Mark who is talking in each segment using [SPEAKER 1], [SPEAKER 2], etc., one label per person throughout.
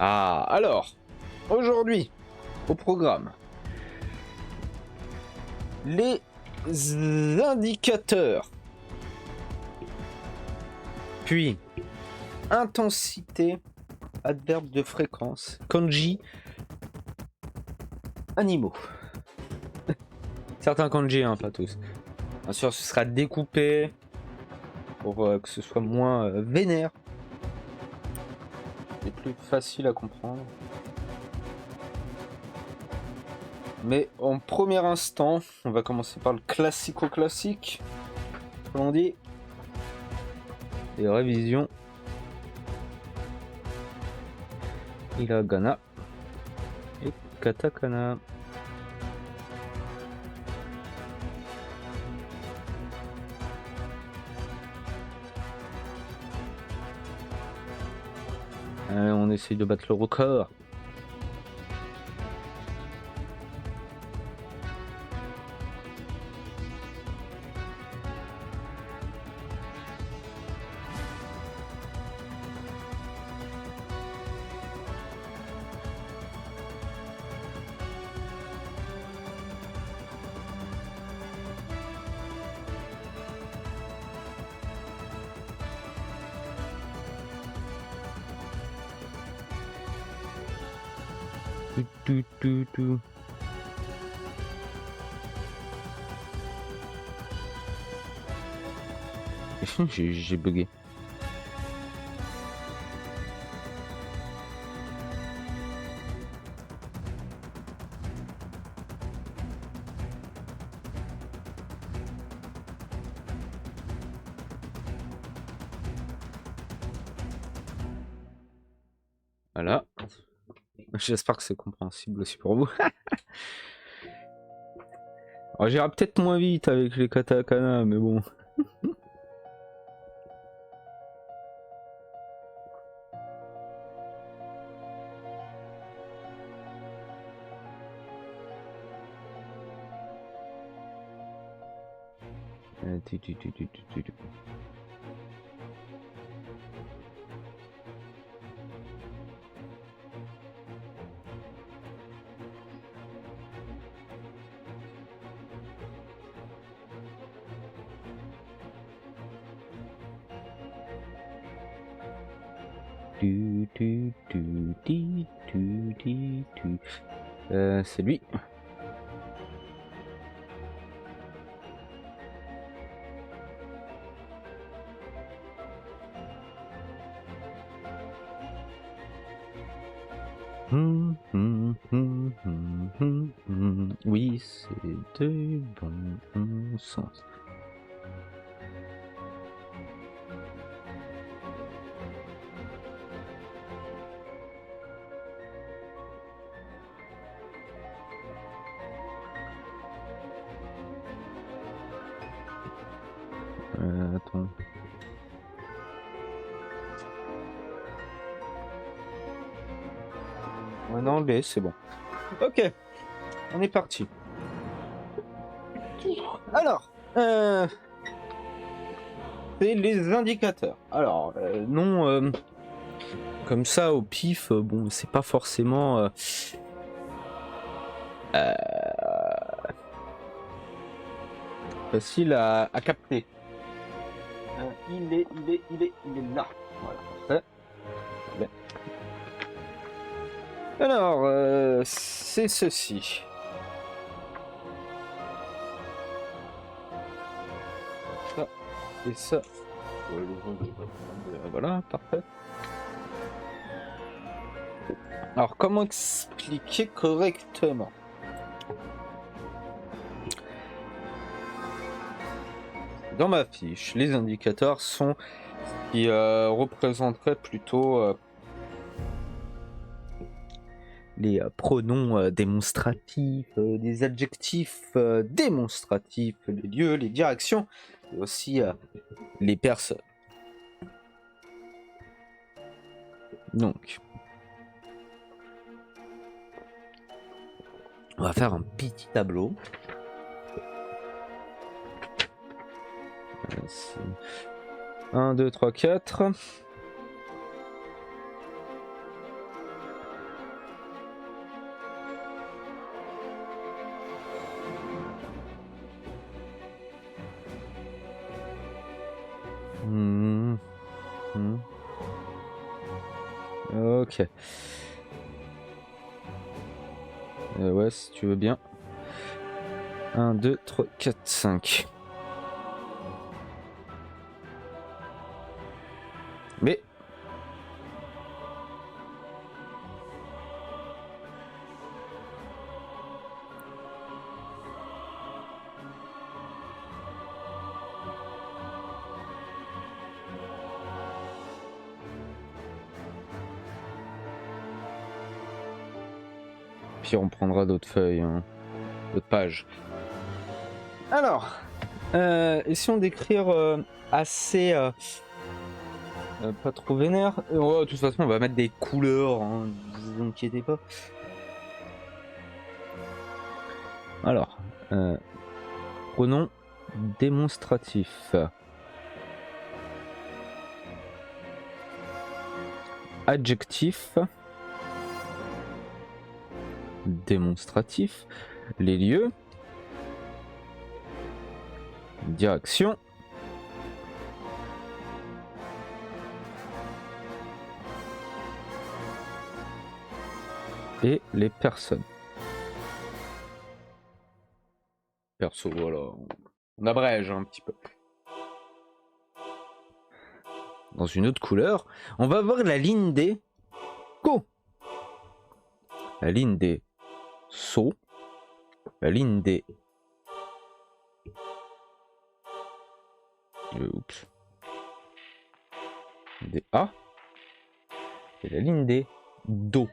[SPEAKER 1] Ah, alors, aujourd'hui, au programme, les indicateurs, puis intensité, adverbe de fréquence, kanji, animaux. Certains kanji, hein, pas tous. Bien sûr, ce sera découpé pour que ce soit moins vénère et plus facile à comprendre. Mais en premier instant, on va commencer par le classico-classique, comme on dit. Et révision. Hiragana et katakana. Allez, on essaye de battre le record. Tout. J'ai bugué. Voilà. J'espère que c'est compréhensible aussi pour vous. Alors, j'irai peut-être moins vite avec les katakana, mais bon. C'est lui. Oui, c'est de bon sens. Attends. Ouais, non, c'est bon. Ok, on est parti. Alors, c'est les indicateurs. Alors, non, comme ça au pif, bon, c'est pas forcément facile à capter. Il est là. Voilà, parfait. Bien. Alors, c'est ceci. Ça et ça. Voilà, parfait. Alors, comment expliquer correctement? Dans ma fiche, les indicateurs sont qui représenteraient plutôt les pronoms démonstratifs, des adjectifs démonstratifs, les lieux, les directions, et aussi les personnes. Donc, on va faire un petit tableau. 1, 2, 3, 4. Ok. Ouais, si tu veux bien. 1, 2, 3, 4, 5. Mais... Puis on prendra d'autres feuilles, hein, d'autres pages. Alors, essayons d'écrire assez... pas trop vénère. De toute façon, on va mettre des couleurs, hein, ne vous inquiétez pas. Alors, pronom démonstratif. Adjectif. Démonstratif. Les lieux. Direction. Et les personnes. Perso, voilà. On abrège un petit peu. Dans une autre couleur, on va voir la ligne des co. La ligne des so. La ligne des... Oups. Des A. Et la ligne des do.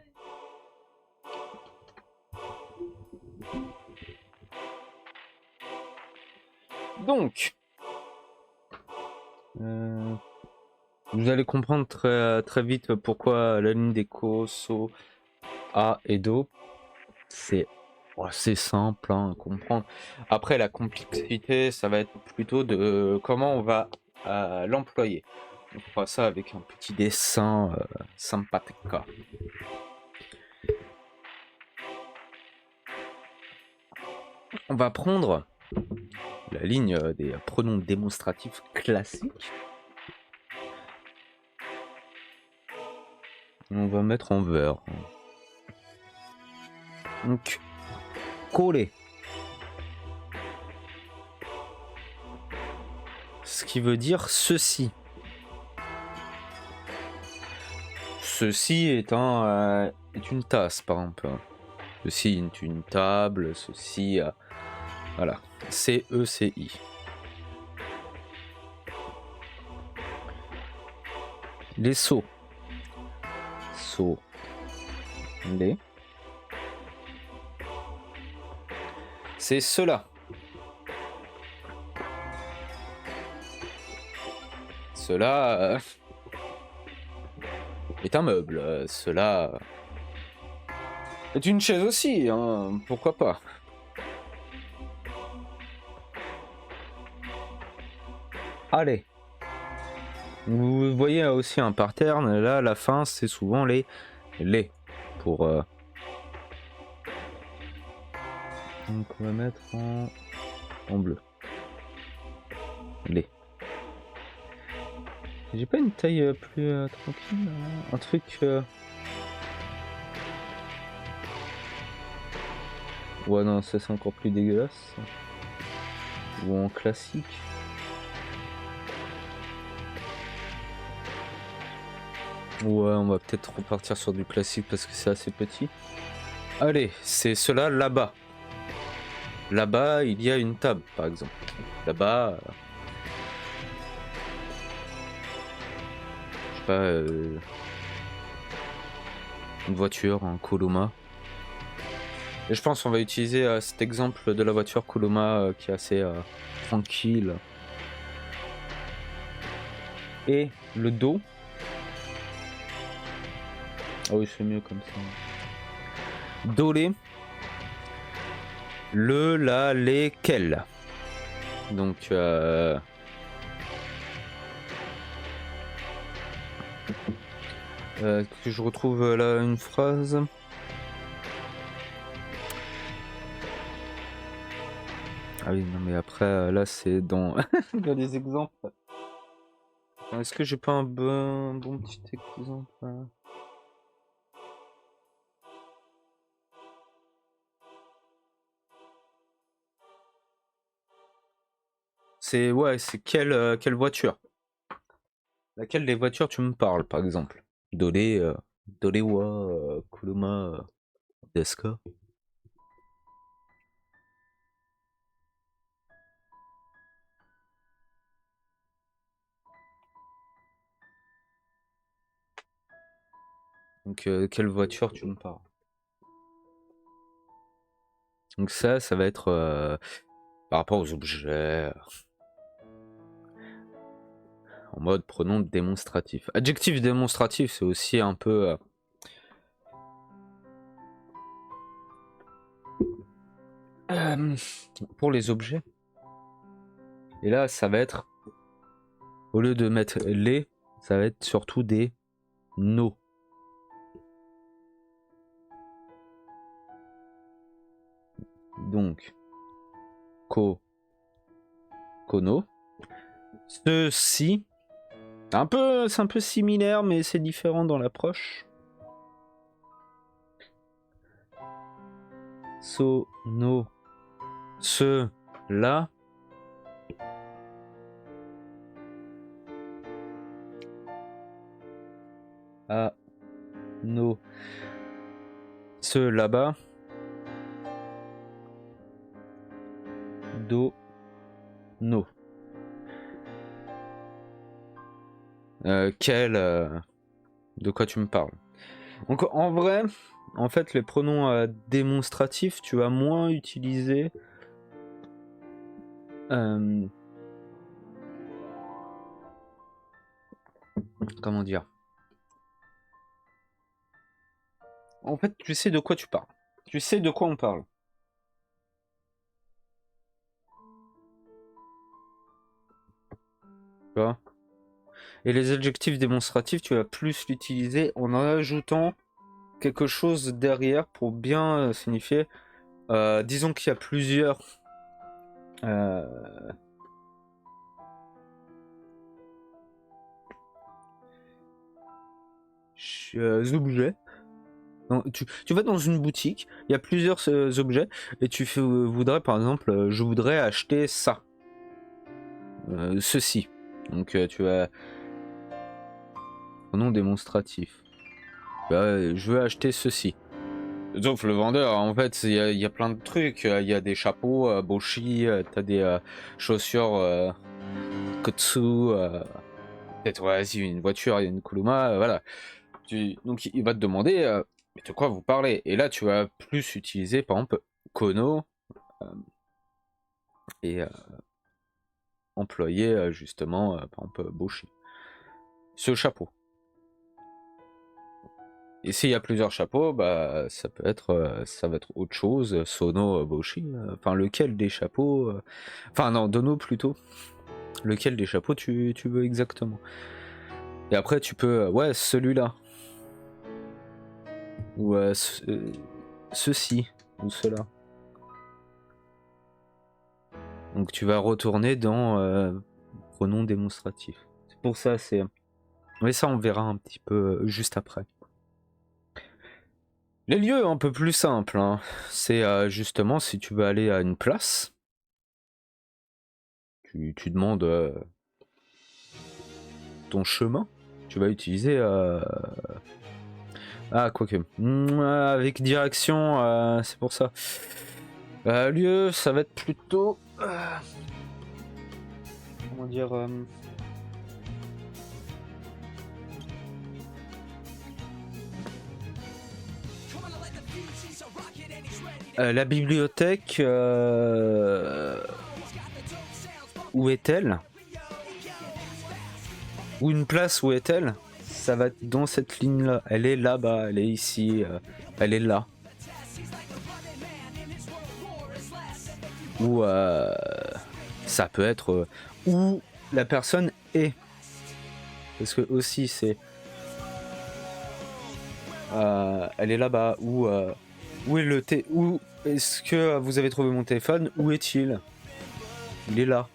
[SPEAKER 1] Donc, vous allez comprendre très vite pourquoi la ligne des co, so, a et do, c'est assez simple hein, à comprendre. Après, la complexité, ça va être plutôt de comment on va l'employer. On fera ça avec un petit dessin sympathique. On va prendre la ligne des pronoms démonstratifs classiques. On va mettre en vert. Donc, coller. Ce qui veut dire ceci. Ceci est une tasse, par exemple. Ceci est une table. Ceci, voilà. C-E-C-I. Les seaux. Seaux. Les. C'est cela. Cela est un meuble. Cela est une chaise aussi, hein, pourquoi pas. Allez. Vous voyez aussi un parterre, là la fin c'est souvent les pour donc on va mettre en bleu. Les. J'ai pas une taille plus tranquille, un truc ouais non ça c'est encore plus dégueulasse. Ou en classique. Ouais, on va peut-être repartir sur du classique parce que c'est assez petit. Allez, c'est cela là-bas. Là-bas, il y a une table, par exemple. Là-bas... je sais pas... une voiture, un Coloma. Et je pense qu'on va utiliser cet exemple de la voiture Coloma qui est assez tranquille. Et le dos. Ah oui, c'est mieux comme ça. Dolé. Le, la, les, quel. Donc, que je retrouve là une phrase. Ah oui, non mais après, là c'est dans, dans les exemples. Est-ce que j'ai pas un bon petit exemple C'est ouais, c'est quelle voiture? Laquelle des voitures tu me parles, par exemple? Dole, Dole wa kuruma desu ka? Donc quelle voiture tu me parles? Donc ça va être par rapport aux objets, en mode pronom démonstratif. Adjectif démonstratif, c'est aussi un peu pour les objets. Et là, ça va être, au lieu de mettre les, ça va être surtout des no. Donc, kono. Ceci, c'est un peu similaire, mais c'est différent dans l'approche. No. Ce, là. No. Ce, là-bas. No. De quoi tu me parles? Donc en vrai, en fait, les pronoms démonstratifs, tu vas moins utiliser comment dire? En fait, tu sais de quoi tu parles. Tu sais de quoi on parle. Tu vois? Et les adjectifs démonstratifs, tu vas plus l'utiliser en ajoutant quelque chose derrière pour bien signifier. Disons qu'il y a plusieurs objets. Donc, tu vas dans une boutique, il y a plusieurs objets, et tu voudrais par exemple, je voudrais acheter ça. Ceci. Donc tu as un nom démonstratif. Je veux acheter ceci. Sauf le vendeur, en fait, il y a plein de trucs. Il y a des chapeaux, Boshi, t'as des chaussures Kotsu, peut-être vas-y une voiture, une Kuruma, voilà. Donc il va te demander mais de quoi vous parlez. Et là tu vas plus utiliser par exemple Kono et employer justement par exemple Boshi. Ce chapeau. Et s'il y a plusieurs chapeaux, bah ça peut être ça va être autre chose, Sono, Boshi, enfin lequel des chapeaux, enfin non, Dono plutôt. Lequel des chapeaux tu veux exactement. Et après tu peux, ouais, celui-là. Ou ceci, ou cela. Donc tu vas retourner dans pronom démonstratif. C'est pour ça, c'est. Mais ça, on verra un petit peu juste après. Les lieux un peu plus simples, hein. C'est justement si tu veux aller à une place, tu demandes ton chemin, tu vas utiliser. Ah, quoique. Avec direction, c'est pour ça. Lieu, ça va être plutôt. Comment dire la bibliothèque, où est-elle? Ou une place, où est-elle? Ça va être dans cette ligne-là. Elle est là-bas, elle est ici, elle est là. Ou ça peut être où la personne est. Parce que aussi c'est elle est là-bas. Où est le où est-ce que vous avez trouvé mon téléphone? Où est-il? Il est là.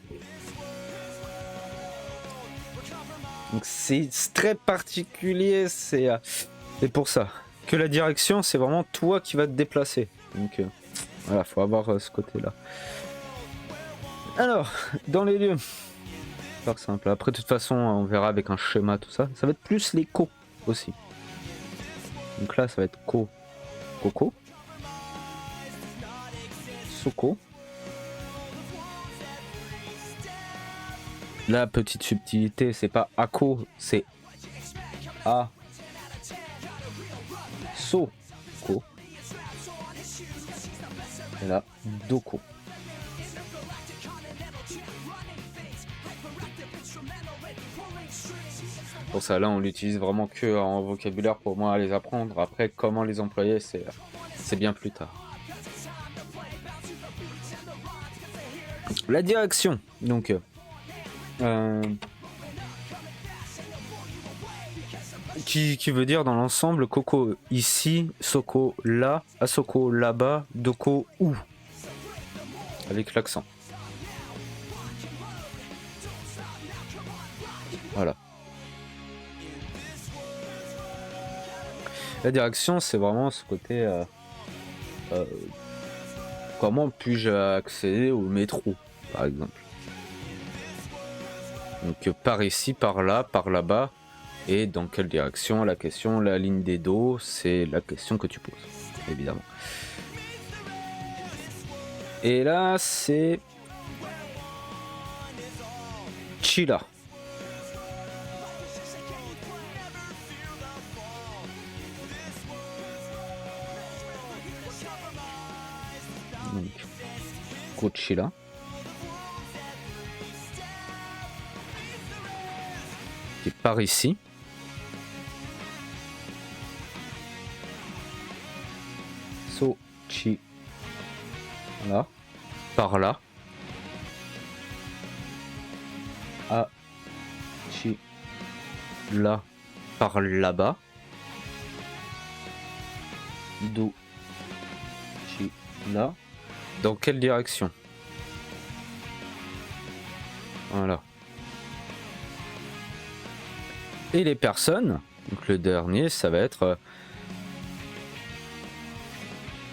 [SPEAKER 1] Donc c'est très particulier, c'est pour ça que la direction c'est vraiment toi qui vas te déplacer. Donc voilà, faut avoir ce côté-là. Alors, dans les lieux. Pas simple. Après, de toute façon, on verra avec un schéma, tout ça. Ça va être plus les co aussi. Donc là, ça va être co, coco, soko. La petite subtilité, c'est pas ako, c'est a, so, ko. Et là, doko. Pour ça, là, on l'utilise vraiment que en vocabulaire pour moi à les apprendre. Après, comment les employer, c'est bien plus tard. La direction, donc, qui veut dire dans l'ensemble Coco ici, Soko là, Asoko là-bas, Doko où, avec l'accent. Voilà. La direction, c'est vraiment ce côté comment puis-je accéder au métro, par exemple. Donc par ici, par là-bas, et dans quelle direction? La question, la ligne des dos, c'est la question que tu poses, évidemment. Et là, c'est Chila. Donc, Coachila. Qui est par ici. So-chi. Voilà. Par là. A-chi. Là. Par là-bas. Do-chi. Là. Dans quelle direction? Voilà. Et les personnes, donc le dernier, ça va être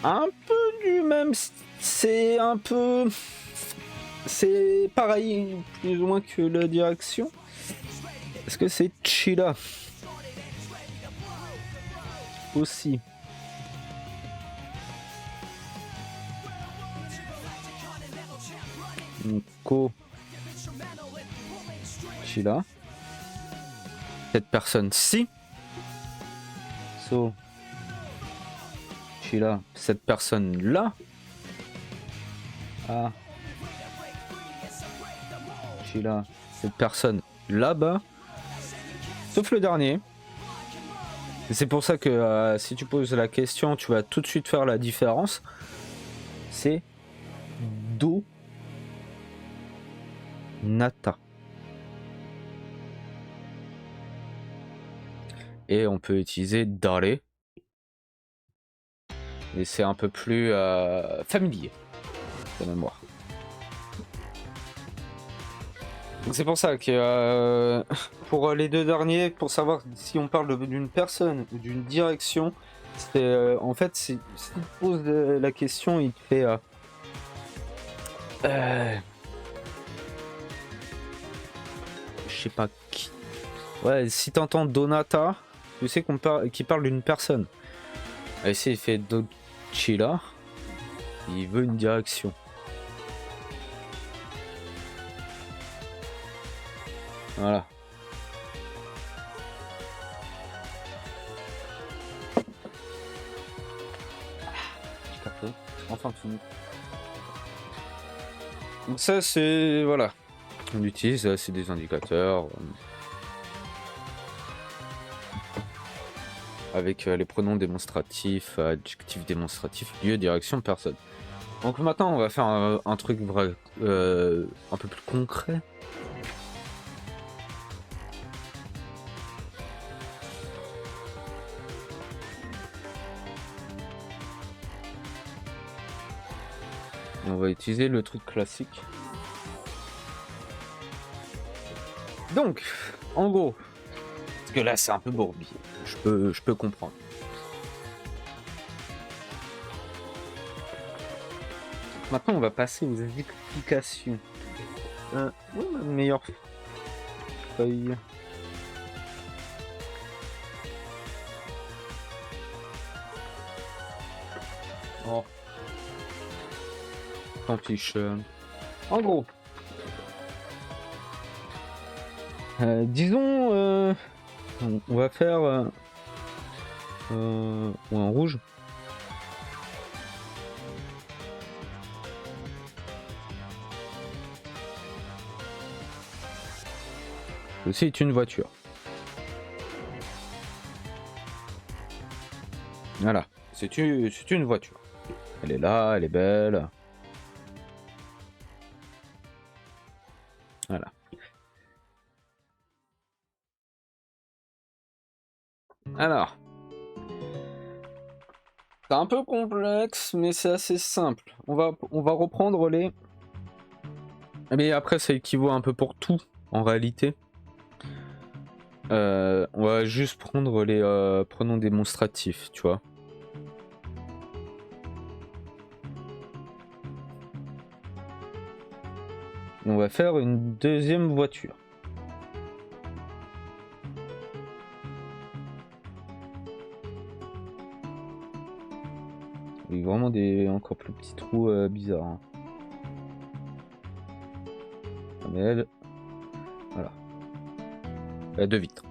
[SPEAKER 1] un peu du même, c'est un peu, c'est pareil plus ou moins que la direction. Est-ce que c'est Chila aussi? Ko Chila. Cette personne-ci. So Chila. Cette personne-là. Ah. Chila. Cette personne là-bas. Sauf le dernier. Et c'est pour ça que si tu poses la question, tu vas tout de suite faire la différence. C'est Do Nata. Et on peut utiliser Dare. Et c'est un peu plus familier de mémoire. C'est pour ça que pour les deux derniers, pour savoir si on parle d'une personne ou d'une direction, c'est en fait si tu poses la question, il te fait je sais pas qui. Ouais, si t'entends Donata, tu sais qu'il parle d'une personne. Et s'il fait Dochila, il veut une direction. Voilà. J'ai capté. Enfin fini. Donc ça c'est voilà. On utilise, c'est des indicateurs. Avec les pronoms démonstratifs, adjectifs démonstratifs, lieu, direction, personne. Donc maintenant on va faire un truc vrai, un peu plus concret. On va utiliser le truc classique. Donc, en gros, parce que là c'est un peu bourbier, je peux comprendre. Maintenant on va passer aux explications. Oui, ma meilleure feuille. Oh. Tant pis. En gros. Disons, on va faire ou un rouge. C'est une voiture. Voilà, c'est une voiture. Elle est là, elle est belle. Voilà. Alors, c'est un peu complexe, mais c'est assez simple. On va reprendre les... Mais après, ça équivaut un peu pour tout, en réalité. On va juste prendre les pronoms démonstratifs, tu vois. Et on va faire une deuxième voiture. Avec vraiment des encore plus petits trous bizarres. Hein. Mais elle... Voilà. Elle a 2 vitres.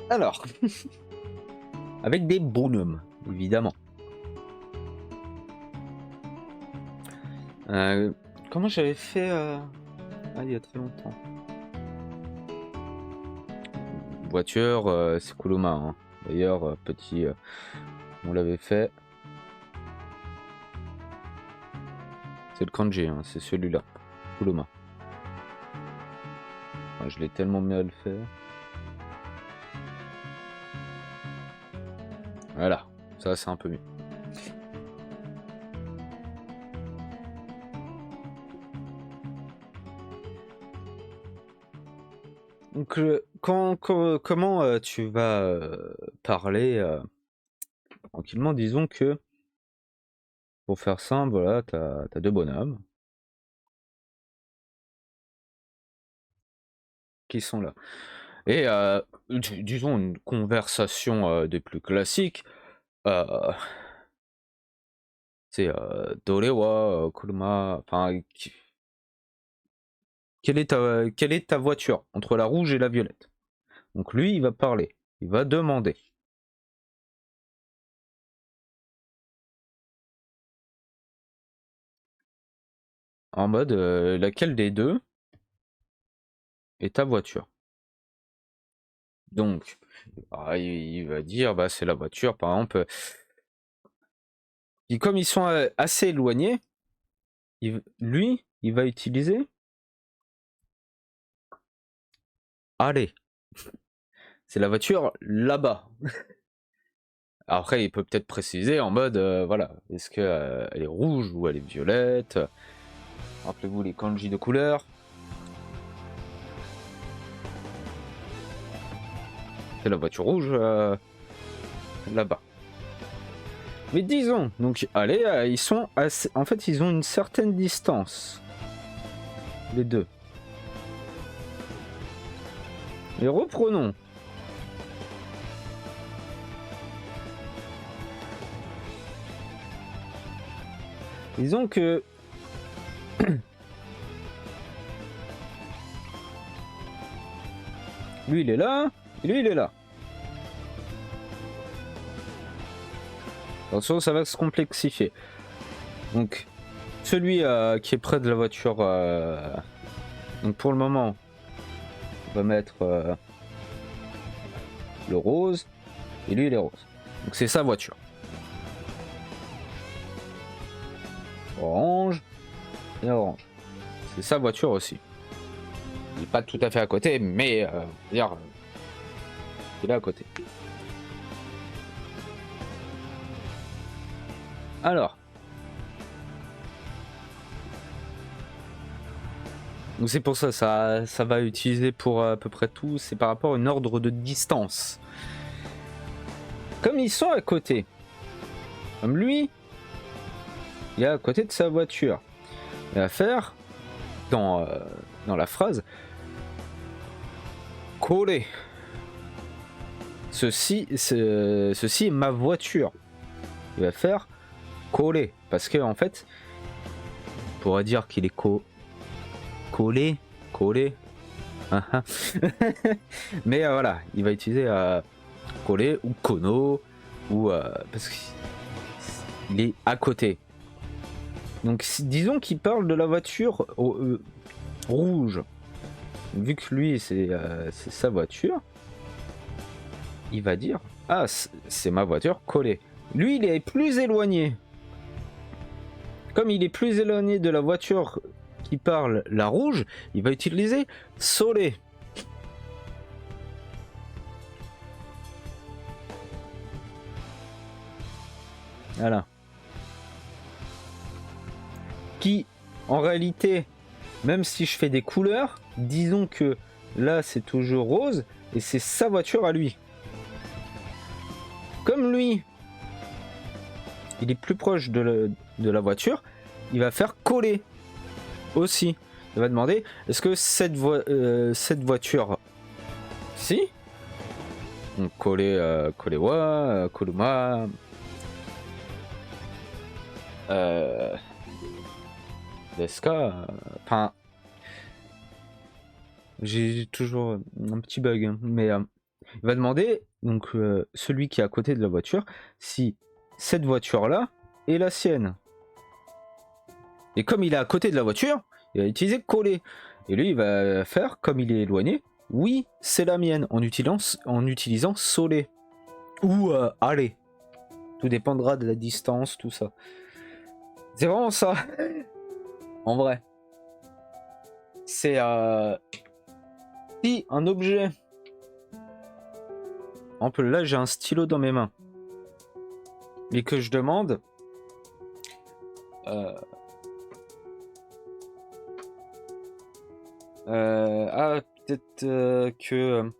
[SPEAKER 1] Alors... Avec des bonhommes, évidemment. Comment j'avais fait il y a très longtemps. Voiture, c'est Kuruma. Hein. D'ailleurs, petit... on l'avait fait. C'est le kanji, hein, c'est celui-là. Kuruma. Je l'ai tellement mal fait. Voilà, ça c'est un peu mieux. Donc, comment tu vas parler tranquillement? Disons que pour faire simple, voilà, t'as 2 bonhommes qui sont là. Et disons une conversation des plus classiques. C'est Dorewa, Kuruma, enfin, quelle est ta voiture entre la rouge et la violette? Donc lui, il va parler, il va demander. En mode, laquelle des deux est ta voiture? Donc, il va dire, bah c'est la voiture, par exemple. Et comme ils sont assez éloignés, lui, il va utiliser. Allez, c'est la voiture là-bas. Après, il peut peut-être préciser en mode, voilà, est-ce qu'elle est rouge ou elle est violette? Rappelez-vous les kanji de couleur. C'est la voiture rouge là-bas. Mais disons, donc allez, ils sont assez... En fait, ils ont une certaine distance. Les deux. Et reprenons. Disons que... lui, il est là. Et lui, il est là. Attention, ça va se complexifier. Donc, celui qui est près de la voiture... donc pour le moment, on va mettre le rose. Et lui, il est rose. Donc c'est sa voiture. Orange et orange. C'est sa voiture aussi. Il n'est pas tout à fait à côté, mais dire, il est à côté. Alors. Donc c'est pour ça, ça va utiliser pour à peu près tout. C'est par rapport à un ordre de distance. Comme ils sont à côté. Comme lui, il est à côté de sa voiture. Il va faire dans la phrase coller. Ceci est ma voiture. Il va faire coller parce que en fait, on pourrait dire qu'il est collé. Hein, hein. Mais voilà, il va utiliser coller ou kono ou parce qu'il est à côté. Donc disons qu'il parle de la voiture rouge. Vu que lui c'est sa voiture, il va dire ah c'est ma voiture collée. Lui il est plus éloigné. Comme il est plus éloigné de la voiture qui parle la rouge, il va utiliser solé. Voilà. Qui en réalité, même si je fais des couleurs, disons que là c'est toujours rose et c'est sa voiture à lui. Comme lui, il est plus proche de la voiture, il va faire coller aussi. Il va demander est-ce que cette voiture si donc coller wa koluma Deska, enfin j'ai toujours un petit bug hein, mais il va demander donc celui qui est à côté de la voiture si cette voiture là est la sienne. Et comme il est à côté de la voiture, il va utiliser coller. Et lui, il va faire, comme il est éloigné, oui, c'est la mienne, en utilisant soler. Ou aller. Tout dépendra de la distance, tout ça. C'est vraiment ça. En vrai. C'est si un objet. Par exemple, là, j'ai un stylo dans mes mains. Et que je demande. Peut-être que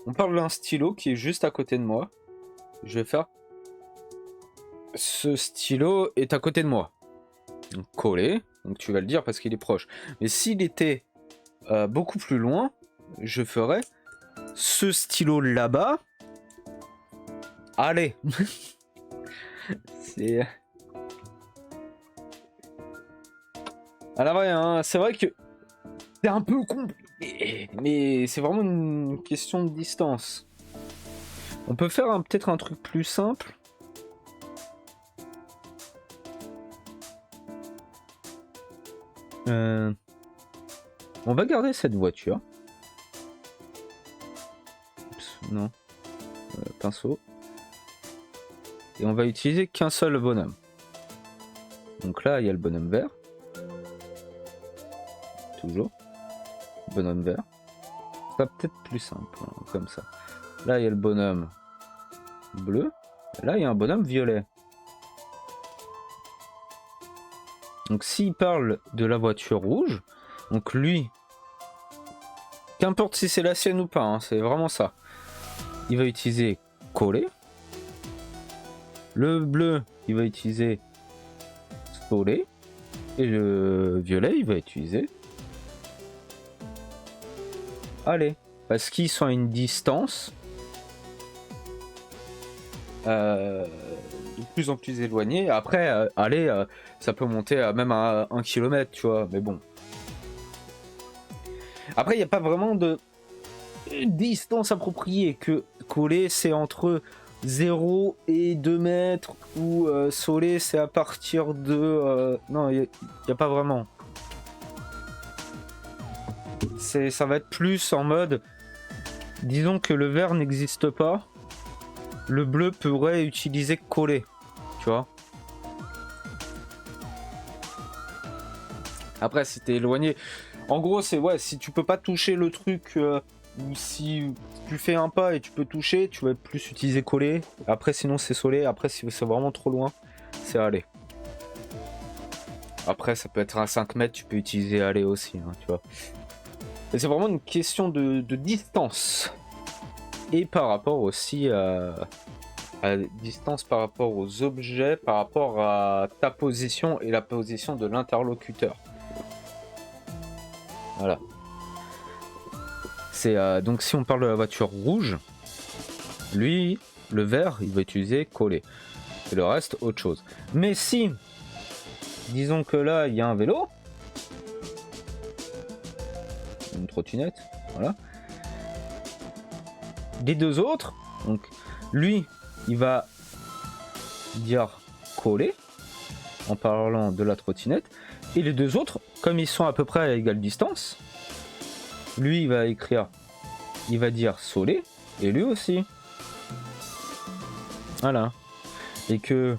[SPEAKER 1] on parle d'un stylo qui est juste à côté de moi. Je vais faire ce stylo est à côté de moi. Donc coller, donc tu vas le dire parce qu'il est proche. Mais s'il était beaucoup plus loin, je ferais ce stylo là-bas. Allez. C'est à la vraie, hein, c'est vrai que c'est un peu compliqué, mais c'est vraiment une question de distance. On peut faire peut-être un truc plus simple. On va garder cette voiture. Oups, non. Pinceau. Et on va utiliser qu'un seul bonhomme. Donc là, il y a le bonhomme vert. Toujours. Bonhomme vert. Ça peut-être plus simple, hein, comme ça. Là, il y a le bonhomme bleu. Là, il y a un bonhomme violet. Donc, s'il parle de la voiture rouge, donc lui, qu'importe si c'est la sienne ou pas, hein, c'est vraiment ça. Il va utiliser coller. Le bleu, il va utiliser soler. Et le violet, il va utiliser aller. Parce qu'ils sont à une distance de plus en plus éloignée. Après, aller, ça peut monter même à 1 km, tu vois. Mais bon. Après, il n'y a pas vraiment de distance appropriée. Que coller, c'est entre 0 et 2 mètres. Ou soler, c'est à partir de... non, il n'y a pas vraiment. Ça va être plus en mode... Disons que le vert n'existe pas. Le bleu pourrait utiliser coller. Tu vois. Après, si t'es éloigné... En gros, c'est ouais, si tu peux pas toucher le truc... ou si tu fais un pas et tu peux toucher, tu vas plus utiliser coller. Après, sinon, c'est soler. Après, si c'est vraiment trop loin, c'est aller. Après, ça peut être à 5 mètres, tu peux utiliser aller aussi, hein, tu vois. Et c'est vraiment une question de distance. Et par rapport aussi à distance par rapport aux objets, par rapport à ta position et la position de l'interlocuteur. Voilà. C'est donc si on parle de la voiture rouge, lui, le vert, il va utiliser coller. Et le reste, autre chose. Mais si, disons que là, il y a un vélo, une trottinette, voilà. Les deux autres, donc lui, il va dire coller en parlant de la trottinette. Et les deux autres, comme ils sont à peu près à égale distance, lui, il va écrire, il va dire soler, et lui aussi. Voilà. Et que,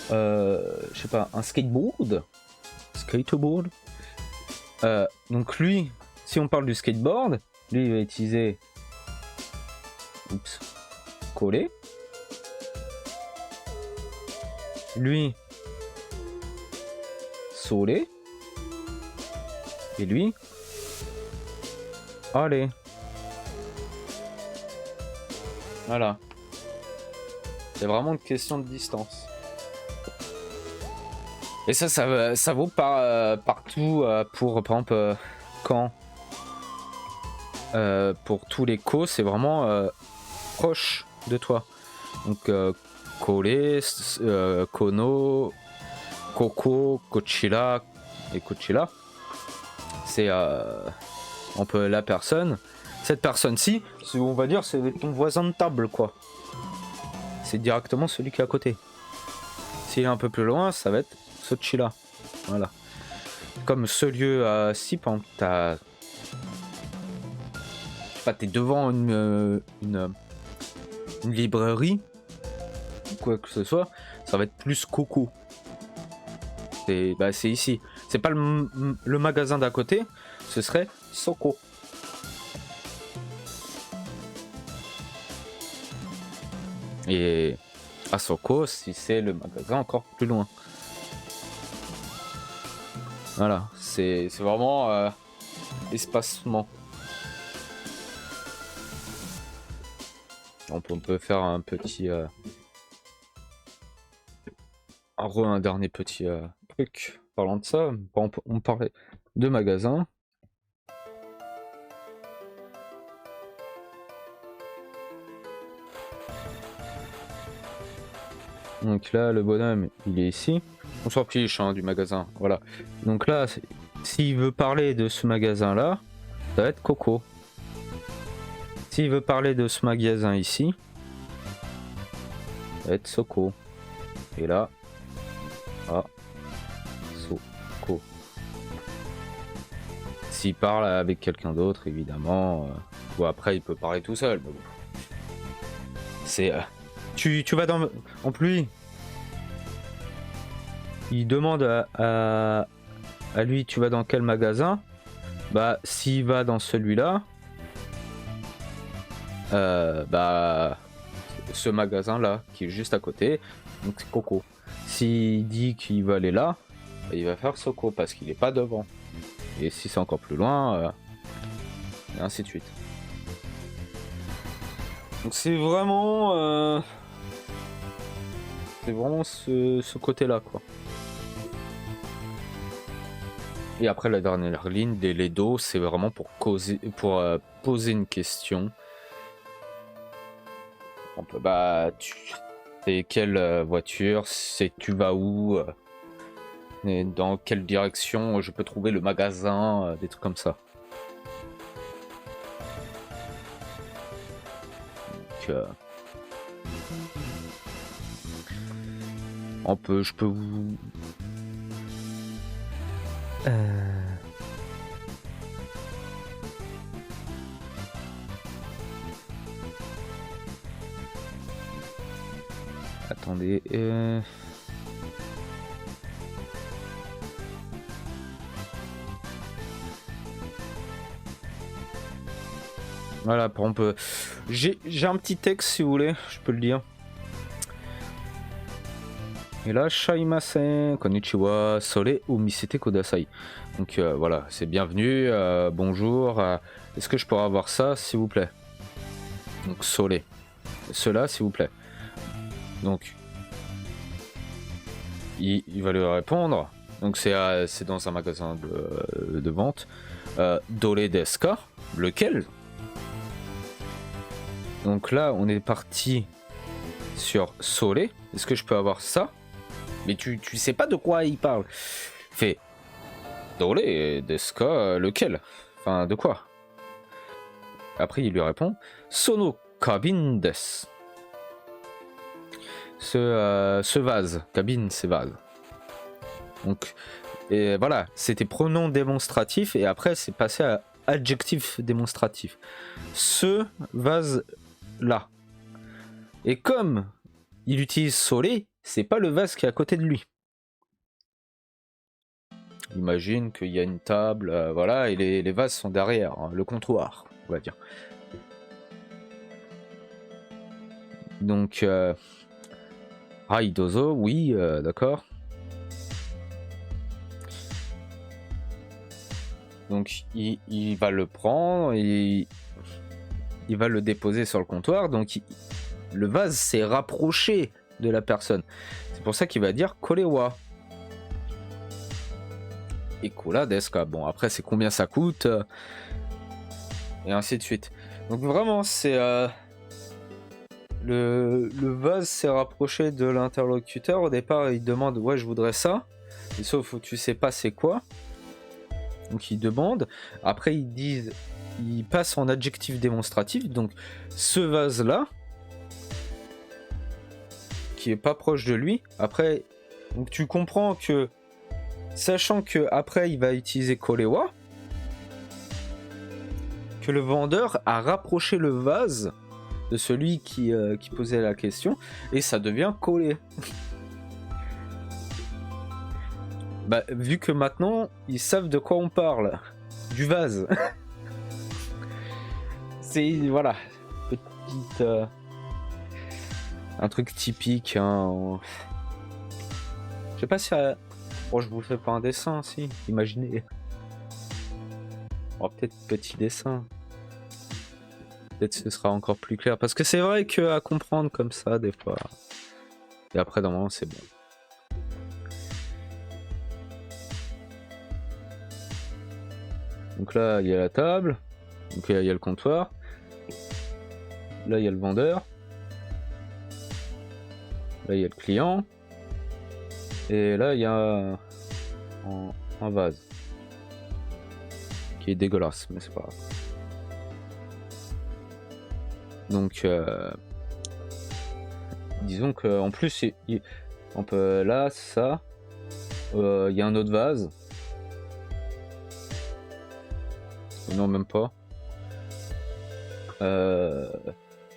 [SPEAKER 1] je sais pas, un skateboard, donc lui, si on parle du skateboard, lui, il va utiliser, coller. Lui, soler. Et lui, allez. Voilà. C'est vraiment une question de distance. Et ça vaut partout pour, par exemple, quand pour tous les co, c'est vraiment proche de toi. Donc, coller, kono, koko, kochila et kochila. C'est on peut la personne. Cette personne-ci, on va dire, c'est ton voisin de table, quoi. C'est directement celui qui est à côté. S'il est un peu plus loin, ça va être Sochila. Voilà. Comme ce lieu-ci, par exemple, t'as... Je sais pas, t'es devant une librairie, ou quoi que ce soit, ça va être plus coco. C'est ici. C'est pas le magasin d'à côté, ce serait Soko. Et à Soko, si c'est le magasin encore plus loin. Voilà, c'est vraiment espacement. On peut faire un petit... un dernier petit truc. Parlant de ça, on parlait de magasin. Donc là, le bonhomme, il est ici. On s'en fiche du magasin, voilà. Donc là, s'il veut parler de ce magasin-là, ça va être Coco. S'il veut parler de ce magasin ici, ça va être Soko. Et là, Soko. S'il parle avec quelqu'un d'autre, évidemment, ou après il peut parler tout seul. Mais bon. C'est... Tu vas dans... En plus, il demande à lui, tu vas dans quel magasin? Bah, s'il va dans celui-là, ce magasin-là, qui est juste à côté, donc c'est Coco. S'il dit qu'il va aller là, bah, il va faire Soko, parce qu'il n'est pas devant. Et si c'est encore plus loin, et ainsi de suite. Donc c'est vraiment... c'est vraiment ce côté-là, quoi. Et après la dernière ligne des Ledo, c'est vraiment pour poser une question. On peut c'est quelle voiture, c'est tu vas où, et dans quelle direction je peux trouver le magasin, des trucs comme ça. Donc, je peux vous... Attendez. Voilà, par exemple, j'ai un petit texte si vous voulez, je peux le dire. Et là, Shaimasen, konnichiwa, sole ou misete kudasai. Donc voilà, c'est bienvenue, bonjour. Est-ce que je pourrais avoir ça, s'il vous plaît? Donc sole. cela s'il vous plaît. Donc il va lui répondre. Donc c'est dans un magasin de vente. Dole desu ka? Lequel? Donc là on est parti sur Sole. Est-ce que je peux avoir ça? Mais tu sais pas de quoi il parle. Fait Dole desu ka? Lequel? Enfin de quoi? Après il lui répond Sono kabin desu. Ce vase, cabine c'est vase. Donc et voilà, c'était pronom démonstratif et après c'est passé à adjectif démonstratif. Ce vase là. Et comme il utilise Sole, c'est pas le vase qui est à côté de lui. Imagine qu'il y a une table, voilà, et les vases sont derrière, hein, le comptoir, on va dire. Donc Dozo, oui, d'accord. Donc il va le prendre et il va le déposer sur le comptoir. Donc le vase s'est rapproché de la personne. C'est pour ça qu'il va dire Korewa. Et Kola desu ka. Bon, après c'est combien ça coûte et ainsi de suite. Donc vraiment c'est le vase s'est rapproché de l'interlocuteur. Au départ il demande ouais je voudrais ça, et sauf que tu sais pas c'est quoi. Donc il demande, après ils disent, ils passent en adjectif démonstratif, donc ce vase là qui est pas proche de lui, après donc tu comprends que sachant que après il va utiliser Korewa, que le vendeur a rapproché le vase de celui qui posait la question et ça devient collé. Bah, vu que maintenant ils savent de quoi on parle, du vase. C'est voilà, petite un truc typique. Hein. Je sais pas si oh, je vous fais pas un dessin, si imaginez. Oh, peut-être petit dessin. Peut-être ce sera encore plus clair parce que c'est vrai que à comprendre comme ça des fois. Et après normalement c'est bon. Donc là, il y a la table. Donc il y a le comptoir. Là, il y a le vendeur. Là, il y a le client. Et là, il y a un vase. Qui est dégueulasse, mais c'est pas grave. Donc, disons qu'en plus, on peut là, ça. Il y a un autre vase. Non, même pas. Je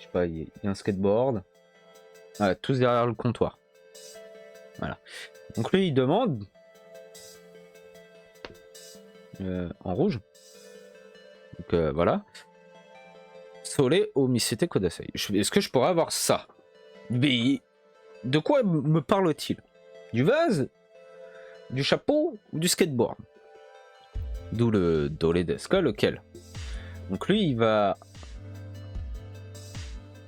[SPEAKER 1] sais pas, il y a un skateboard. Voilà, tous derrière le comptoir. Voilà. Donc lui, il demande en rouge. Donc voilà. Sole o misete kudasai. Est-ce que je pourrais avoir ça? Mais de quoi me parle-t-il? Du vase? Du chapeau? Ou du skateboard? D'où le dole desu ka, lequel? Donc lui, il va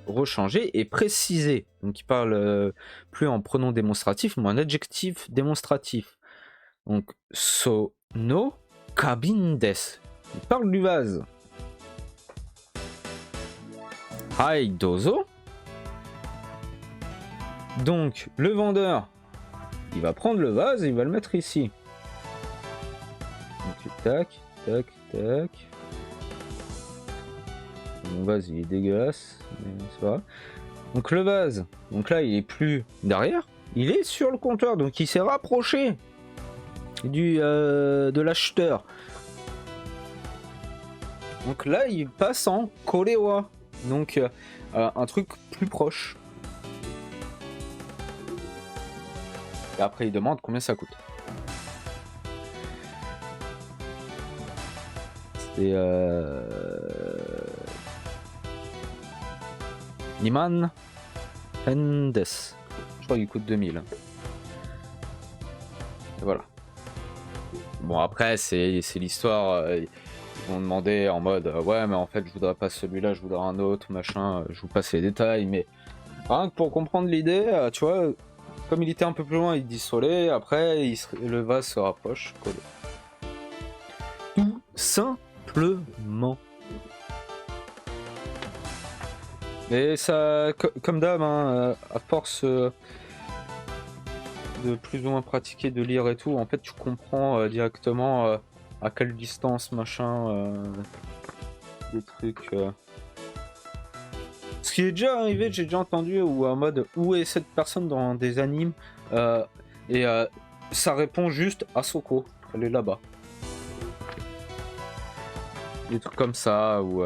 [SPEAKER 1] rechanger et préciser. Donc il parle plus en pronom démonstratif, mais en adjectif démonstratif. Donc sono kabin desu. Il parle du vase. Dozo. Donc le vendeur, il va prendre le vase et il va le mettre ici. Donc tac, tac, tac. Mon vase il est dégueulasse, mais c'est pas grave. Donc le vase, donc là il est plus derrière, il est sur le comptoir, donc il s'est rapproché de l'acheteur. Donc là il passe en Korewa, donc un truc plus proche. Et après il demande combien ça coûte. C'est Niman Hendes. Je crois qu'il coûte 2000. Et voilà. Bon après c'est l'histoire. Ils vont demander en mode ouais mais en fait je voudrais pas celui-là, je voudrais un autre, machin, je vous passe les détails, mais rien que pour comprendre l'idée, tu vois, comme il était un peu plus loin, il dit Soleil, après le vase se rapproche, collé. Tout simplement. Et ça, comme d'hab, hein, à force de plus ou moins pratiquer, de lire et tout, en fait tu comprends directement à quelle distance, machin, des trucs. Ce qui est déjà arrivé, j'ai déjà entendu, ou en mode où est cette personne dans des animes, et ça répond juste à Soko, elle est là-bas. Des trucs comme ça, ou...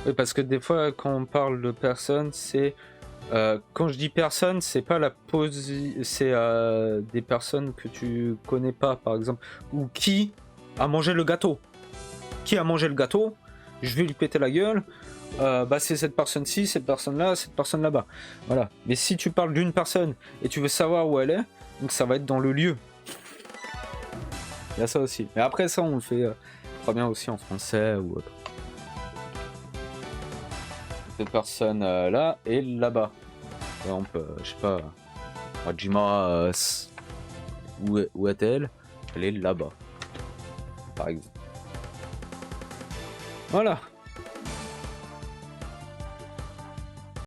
[SPEAKER 1] Oui, parce que des fois, quand on parle de personne, c'est... quand je dis personne, c'est pas la c'est des personnes que tu connais pas, par exemple. Ou qui a mangé le gâteau. Qui a mangé le gâteau, je vais lui péter la gueule. Bah c'est cette personne-ci, cette personne-là, cette personne là-bas. Voilà. Mais si tu parles d'une personne et tu veux savoir où elle est, donc ça va être dans le lieu. Il y a ça aussi. Mais après ça, on le fait très bien aussi en français ou autre. Cette personne là et là-bas. Par exemple, je sais pas, Majima, où est-elle? Elle est là-bas. Par exemple. Voilà.